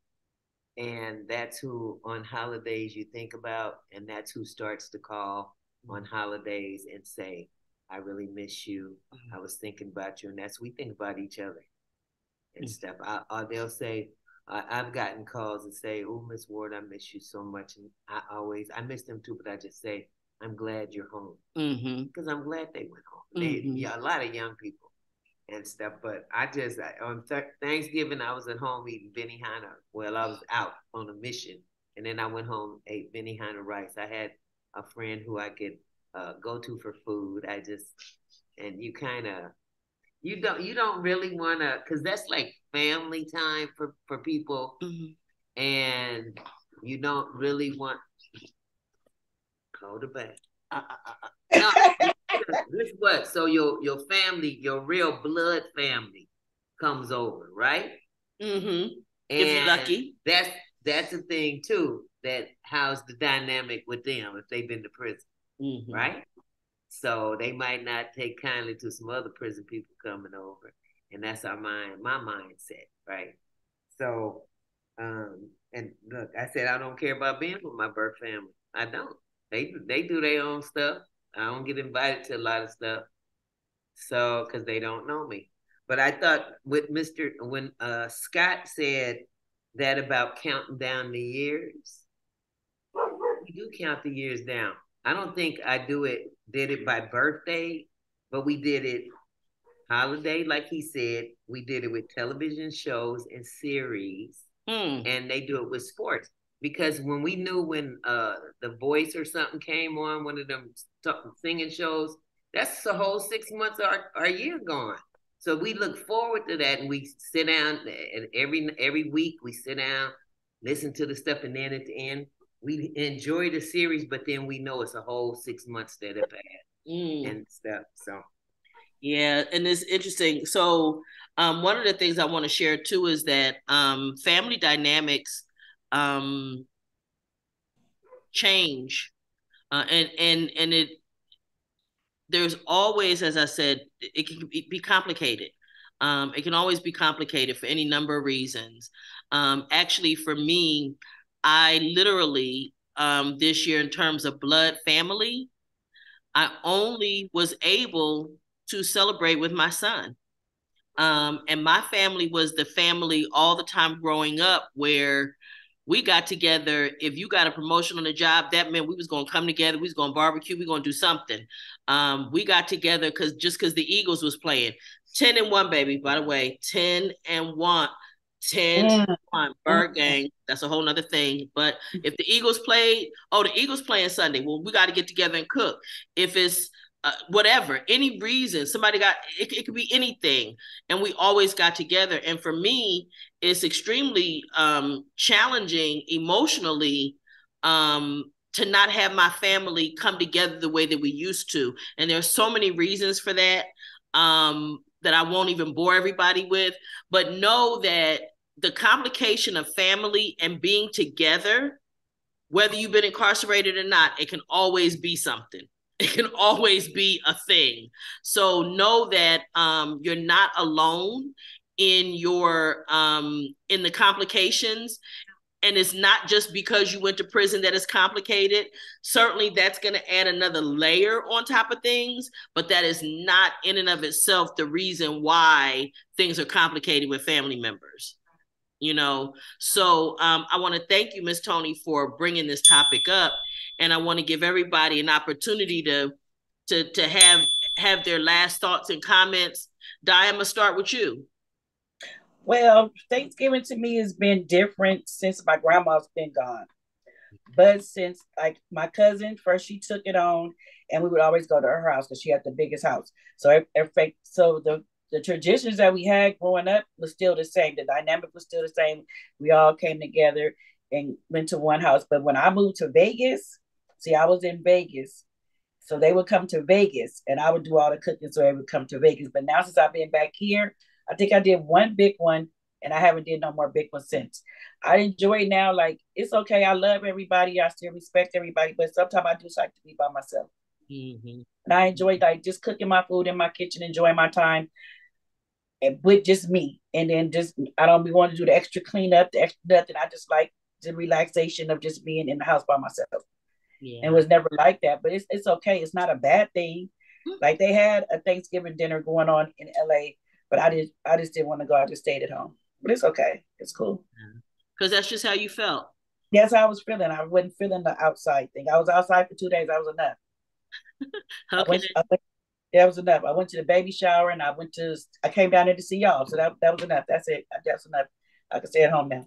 And that's who on holidays you think about. And that's who starts to call on holidays and say, I really miss you. I was thinking about you. And that's, we think about each other and stuff. They'll say, I've gotten calls and say, oh, Miss Ward, I miss you so much. And I miss them too, but I just say, I'm glad you're home. Because I'm glad they went home. A lot of young people and stuff. But on Thanksgiving, I was at home eating Benihana. Well, I was out on a mission. And then I went home, ate Benihana rice. I had a friend who I could go to for food. And you kind of, you don't really want to, because that's like family time for people. And you don't really want, go to bed. No, this what? So your family, your real blood family comes over, right? If you're lucky. That's a thing too, that how's the dynamic with them if they've been to prison, right? So they might not take kindly to some other prison people coming over. And that's my mindset, right? So, and look, I said I don't care about being with my birth family. I don't. They do their own stuff. I don't get invited to a lot of stuff. So, because they don't know me. But I thought when Scott said that about counting down the years, we do count the years down. I don't think I did it by birthday, but we did it holiday, like he said. We did it with television shows and series, and they do it with sports. Because when we knew when The Voice or something came on, one of them singing shows, that's the whole 6 months of our year gone. So we look forward to that, and we sit down, and every week we sit down, listen to the stuff, and then at the end, we enjoy the series, but then we know it's a whole 6 months that have passed and stuff. So yeah, and it's interesting. So one of the things I want to share too is that family dynamics change, and it there's always, as I said, it can be complicated. It can always be complicated for any number of reasons. Actually, for me, I literally this year, in terms of blood family, I only was able to celebrate with my son. And my family was the family all the time growing up where we got together. If you got a promotion on the job, that meant we was going to come together. We was going to barbecue. We going to do something. We got together because the Eagles was playing. 10-1, baby. By the way, 10-1. 10-1. Bird gang. That's a whole nother thing. But if the Eagles played, the Eagles playing Sunday. Well, we got to get together and cook. If it's whatever, any reason, somebody got, it could be anything. And we always got together. And for me, it's extremely challenging emotionally to not have my family come together the way that we used to. And there's so many reasons for that that I won't even bore everybody with. But know that the complication of family and being together, whether you've been incarcerated or not, it can always be something. It can always be a thing. So know that you're not alone in your in the complications. And it's not just because you went to prison that it's complicated. Certainly that's going to add another layer on top of things, but that is not in and of itself the reason why things are complicated with family members. So I want to thank you, Ms. Tony, for bringing this topic up. And I want to give everybody an opportunity to have their last thoughts and comments. Di, I'm going to start with you. Well, Thanksgiving to me has been different since my grandma's been gone. But since like my cousin, first she took it on, and we would always go to her house because she had the biggest house. So the traditions that we had growing up was still the same. The dynamic was still the same. We all came together and went to one house. But when I moved to Vegas, see, I was in Vegas. So they would come to Vegas and I would do all the cooking so they would come to Vegas. But now since I've been back here, I think I did one big one and I haven't did no more big ones since. I enjoy it now. Like, it's okay. I love everybody. I still respect everybody. But sometimes I just like to be by myself. Mm-hmm. And I enjoy like just cooking my food in my kitchen, enjoying my time and with just me. And then just, I don't be wanting to do the extra cleanup, the extra nothing. I just like the relaxation of just being in the house by myself. Yeah. And it was never like that, but it's okay. It's not a bad thing. Like they had a Thanksgiving dinner going on in LA, but I just didn't want to go. I just stayed at home. But it's okay. It's cool. Because that's just how you felt. That's how I was feeling. I wasn't feeling the outside thing. I was outside for 2 days. I was enough. That was enough. I went to the baby shower and I came down there to see y'all. So that was enough. That's it. That's enough. I can stay at home now.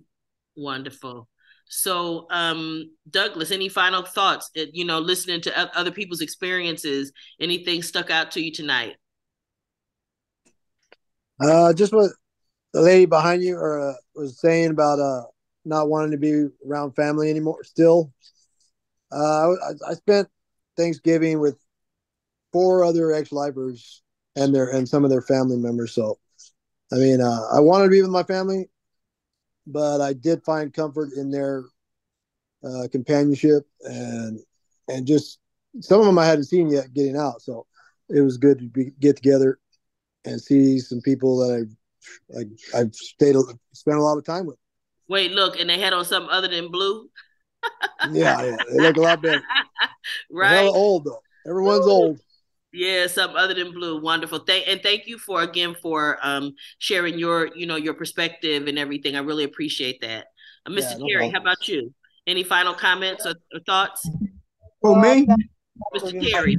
Wonderful. So, Douglas, any final thoughts? Listening to other people's experiences, anything stuck out to you tonight? Just what the lady behind you was saying about not wanting to be around family anymore. Still, I spent Thanksgiving with 4 other ex-lifers and some of their family members. So, I mean, I wanted to be with my family, but I did find comfort in their companionship and just some of them I hadn't seen yet getting out. So it was good to get together and see some people that I've spent a lot of time with. Wait, look, and they had on something other than blue? Yeah, they look a lot better. Right. They're old though. Everyone's old. Yeah, something other than blue. Wonderful. Thank you for sharing your perspective and everything. I really appreciate that. Mr. Terry, how about you? Any final comments or thoughts? For me? Mr. Terry.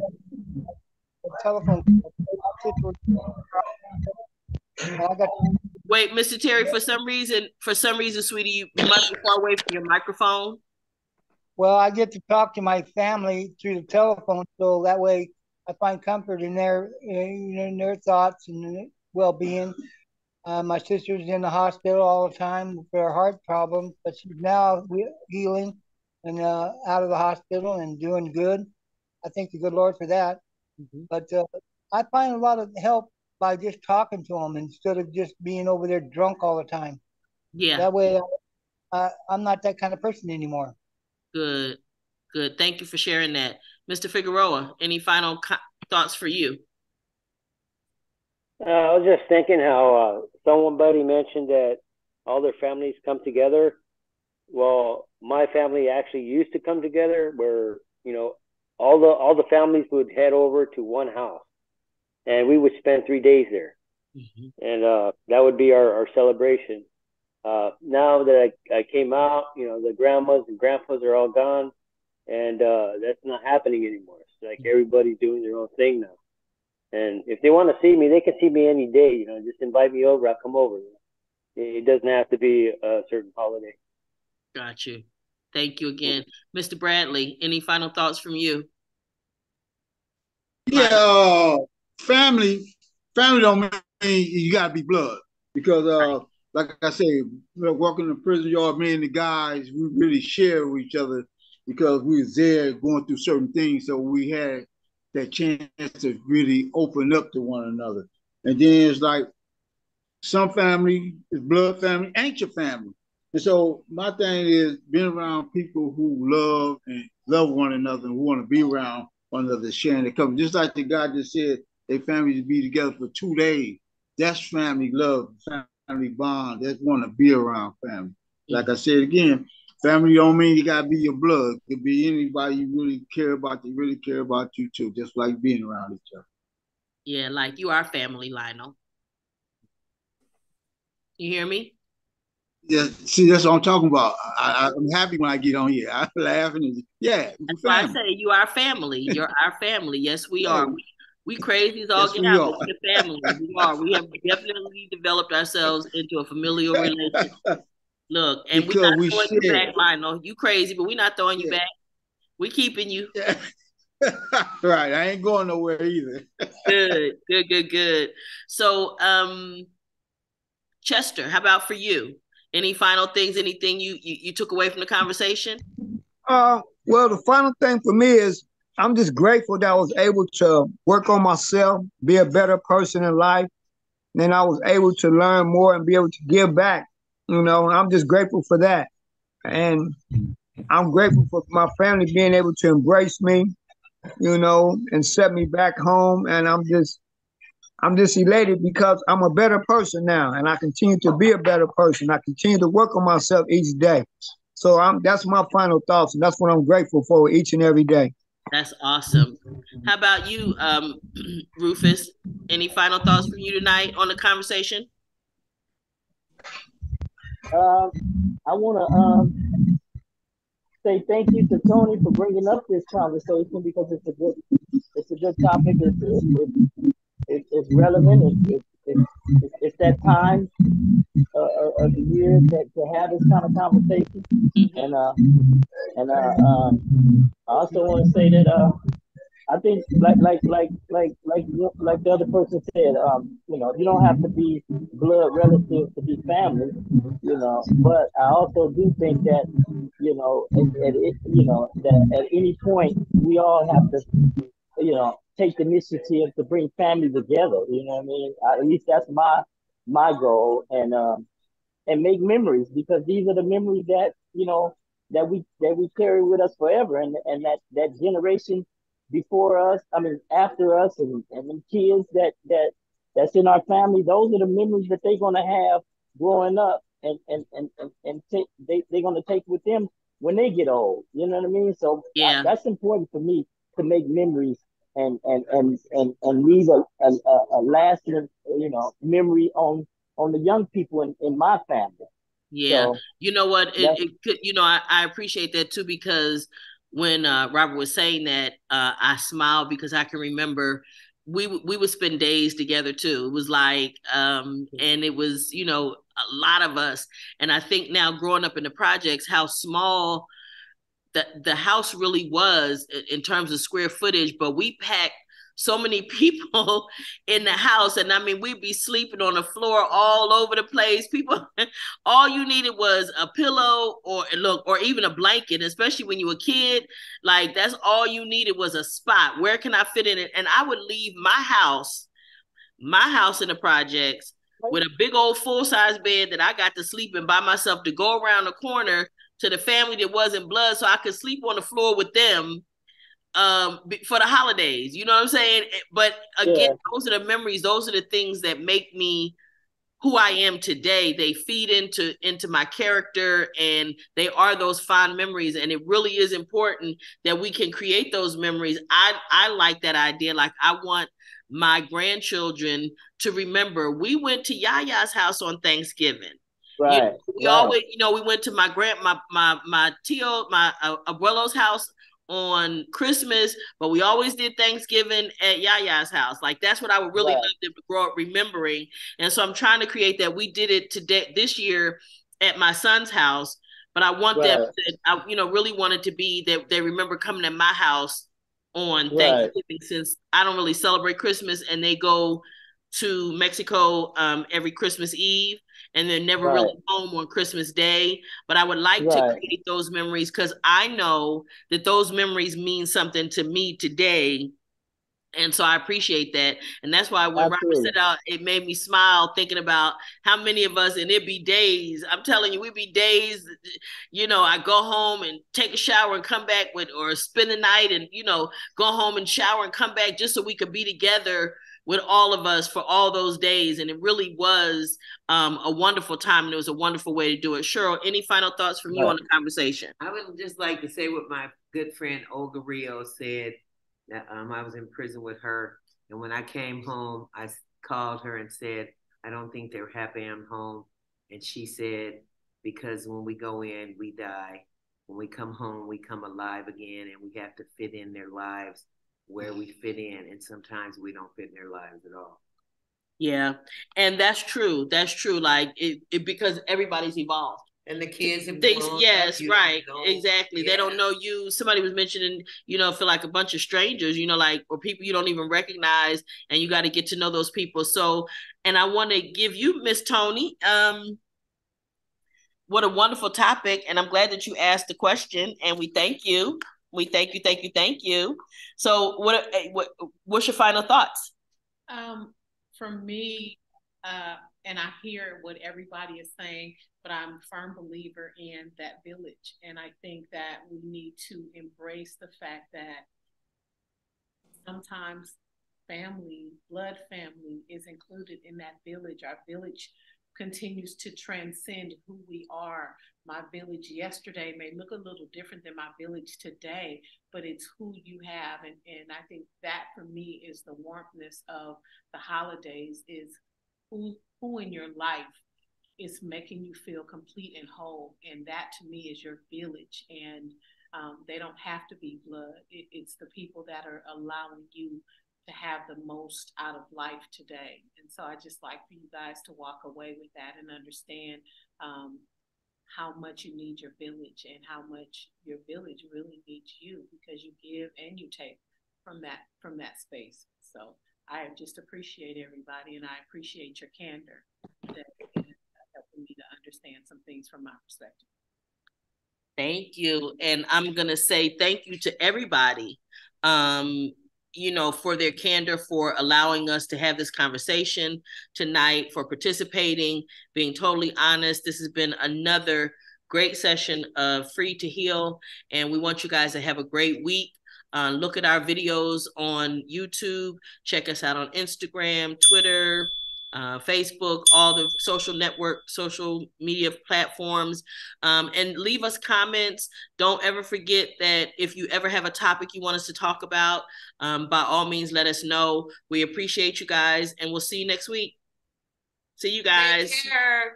Telephone. Wait, Mr. Terry, for some reason, sweetie, you must be far away from your microphone. Well, I get to talk to my family through the telephone, so that way I find comfort in their thoughts and well-being. My sister's in the hospital all the time for a heart problem, but she's now healing and out of the hospital and doing good. I thank the good Lord for that. Mm-hmm. But I find a lot of help by just talking to them instead of just being over there drunk all the time. Yeah. That way I'm not that kind of person anymore. Good. Thank you for sharing that. Mr. Figueroa, any final thoughts for you? I was just thinking how somebody mentioned that all their families come together. Well, my family actually used to come together where, all the families would head over to one house and we would spend 3 days there. Mm-hmm. And that would be our celebration. Now that I came out, the grandmas and grandpas are all gone, and that's not happening anymore. It's like everybody's doing their own thing now. And if they want to see me, they can see me any day. Just invite me over. I'll come over. It doesn't have to be a certain holiday. Got you. Thank you again. Mr. Bradley, any final thoughts from you? Yeah, family don't mean you gotta be blood because like I say, walking in the prison yard, me and the guys, we really share with each other because we was there going through certain things, so we had that chance to really open up to one another. And then it's like some family is blood family, ain't your family. And so my thing is being around people who love one another and who want to be around one another, sharing the company. Just like the guy just said, they families be together for 2 days. That's family love, family bond. That's want to be around family. Like I said again, family don't mean you gotta be your blood. It could be anybody you really care about. They really care about you too. Just like being around each other. Yeah, like you are family, Lionel. You hear me? Yeah, see, that's what I'm talking about. I'm happy when I get on here. I'm laughing. That's why I say you are family. You're our family. Yes, we are. We crazy as all yes, get we out, are. but we're family. We are. We have definitely developed ourselves into a familial relationship. Look, and we're Because not we throwing you share. back, Lionel. You crazy, but we're not throwing you back. We keeping you. Right. I ain't going nowhere either. Good. So, Chester, how about for you? Any final things, anything you took away from the conversation? Well, the final thing for me is I'm just grateful that I was able to work on myself, be a better person in life. Then I was able to learn more and be able to give back. I'm just grateful for that. And I'm grateful for my family being able to embrace me, and set me back home. And I'm just elated because I'm a better person now, and I continue to be a better person. I continue to work on myself each day. So that's my final thoughts, and that's what I'm grateful for each and every day. That's awesome. How about you, Rufus? Any final thoughts from you tonight on the conversation? I want to say thank you to Tony for bringing up this conversation because it's a good topic. It's relevant. It's that time of the year to have this kind of conversation. And I also want to say that I think like the other person said, you don't have to be blood relative to be family, But I also do think that, that at any point we all have to, take the initiative to bring family together. You know what I mean? At least that's my goal, and make memories because these are the memories that that we carry with us forever, and that generation before us, I mean after us, and the kids that's in our family, those are the memories that they're gonna have growing up, and they're gonna take with them when they get old. You know what I mean? So that's important for me to make memories and leave a lasting memory on the young people in my family. Yeah, so, you know what? It could, I appreciate that too because when Robert was saying that, I smiled because I can remember we would spend days together too. It was like, and it was a lot of us, and I think now growing up in the projects, how small the house really was in terms of square footage, but we packed so many people in the house. And I mean, we'd be sleeping on the floor all over the place. People, all you needed was a pillow or even a blanket, especially when you were a kid. Like that's all you needed was a spot. Where can I fit in it? And I would leave my house in the projects with a big old full-size bed that I got to sleep in by myself to go around the corner to the family that wasn't blood so I could sleep on the floor with them for the holidays. You know what I'm saying? But again, those are the memories. Those are the things that make me who I am today. They feed into my character, and they are those fond memories. And it really is important that we can create those memories. I like that idea. Like I want my grandchildren to remember we went to Yaya's house on Thanksgiving. Right. We always, we went to my tio, my abuelo's house on Christmas, but we always did Thanksgiving at Yaya's house. Like that's what I would really love them to grow up remembering. And so I'm trying to create that. We did it today this year at my son's house, but I want them to, I really want it to be that they remember coming to my house on Thanksgiving, since I don't really celebrate Christmas and they go to Mexico every Christmas Eve and they're never really home on Christmas Day. But I would like to create those memories because I know that those memories mean something to me today. And so I appreciate that. And that's why when Robert said out, it made me smile thinking about how many of us, and it'd be days. I'm telling you, we'd be days, I go home and take a shower and come back or spend the night and, go home and shower and come back just so we could be together with all of us for all those days. And it really was a wonderful time. And it was a wonderful way to do it. Cheryl, any final thoughts from you on the conversation? I would just like to say what my good friend Olga Rio said. I was in prison with her, and when I came home, I called her and said, I don't think they're happy I'm home. And she said, because when we go in, we die. When we come home, we come alive again, and we have to fit in their lives where we fit in. And sometimes we don't fit in their lives at all. Yeah, and that's true. That's true. Like it because everybody's evolved. And the kids have yes, right, exactly. They don't know you. Somebody was mentioning, feel like a bunch of strangers, or people you don't even recognize, and you got to get to know those people. So, and I want to give you, Miss Tony, what a wonderful topic, and I'm glad that you asked the question, and we thank you. We thank you, thank you, thank you. So, what's your final thoughts? For me, and I hear what everybody is saying, but I'm a firm believer in that village. And I think that we need to embrace the fact that sometimes blood family is included in that village. Our village continues to transcend who we are. My village yesterday may look a little different than my village today, but it's who you have. And I think that for me is the warmthness of the holidays, is who in your life is making you feel complete and whole. And that to me is your village. And they don't have to be blood. It's the people that are allowing you to have the most out of life today. And so I just like for you guys to walk away with that and understand how much you need your village and how much your village really needs you, because you give and you take from that space. So I just appreciate everybody, and I appreciate your candor that helping me to understand some things from my perspective. Thank you. And I'm going to say thank you to everybody, for their candor, for allowing us to have this conversation tonight, for participating, being totally honest. This has been another great session of Free to Heal, and we want you guys to have a great week. Look at our videos on YouTube. Check us out on Instagram, Twitter, Facebook, all the social media platforms, and leave us comments. Don't ever forget that if you ever have a topic you want us to talk about, by all means, let us know. We appreciate you guys, and we'll see you next week. See you guys. Take care.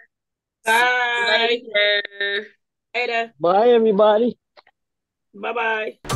Bye. Later. Later. Bye, everybody. Bye-bye.